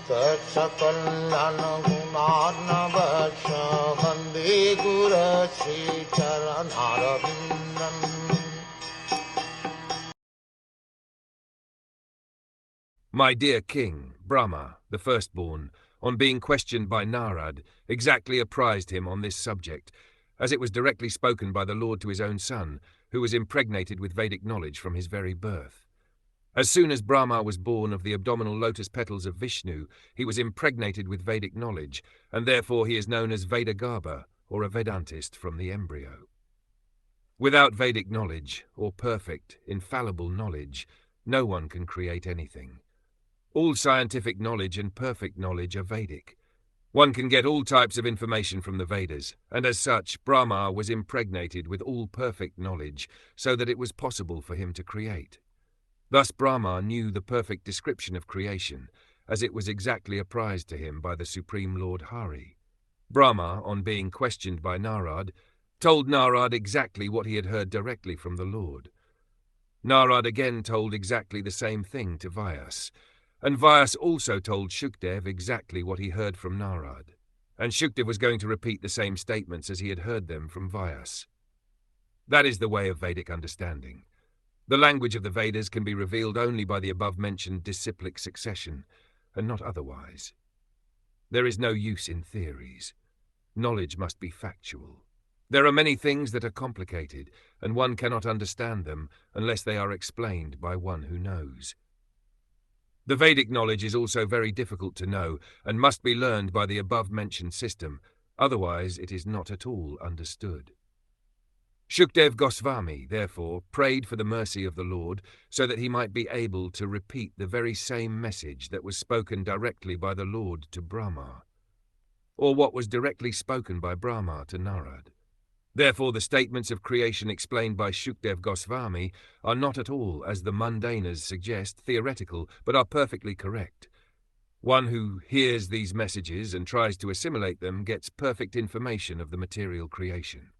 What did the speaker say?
Sakalayan Gunarnavasya Vande Guru Sri Charanaravindan. My dear king, Brahma, the firstborn, on being questioned by Narad, exactly apprised him on this subject, as it was directly spoken by the Lord to his own son, who was impregnated with Vedic knowledge from his very birth. As soon as Brahma was born of the abdominal lotus petals of Vishnu, he was impregnated with Vedic knowledge, and therefore he is known as Vedagarbha, or a Vedantist from the embryo. Without Vedic knowledge, or perfect, infallible knowledge, no one can create anything. All scientific knowledge and perfect knowledge are Vedic. One can get all types of information from the Vedas, and as such, Brahma was impregnated with all perfect knowledge, so that it was possible for him to create. Thus Brahma knew the perfect description of creation, as it was exactly apprised to him by the Supreme Lord Hari. Brahma, on being questioned by Narad, told Narad exactly what he had heard directly from the Lord. Narad again told exactly the same thing to Vyas, and Vyas also told Shukdev exactly what he heard from Narad, and Shukdev was going to repeat the same statements as he had heard them from Vyas. That is the way of Vedic understanding. The language of the Vedas can be revealed only by the above-mentioned disciplic succession, and not otherwise. There is no use in theories. Knowledge must be factual. There are many things that are complicated, and one cannot understand them unless they are explained by one who knows. The Vedic knowledge is also very difficult to know and must be learned by the above-mentioned system, otherwise it is not at all understood. Shukdev Goswami, therefore, prayed for the mercy of the Lord so that he might be able to repeat the very same message that was spoken directly by the Lord to Brahma, or what was directly spoken by Brahma to Narad. Therefore the statements of creation explained by Shukdev Goswami are not at all, as the mundaners suggest, theoretical, but are perfectly correct. One who hears these messages and tries to assimilate them gets perfect information of the material creation.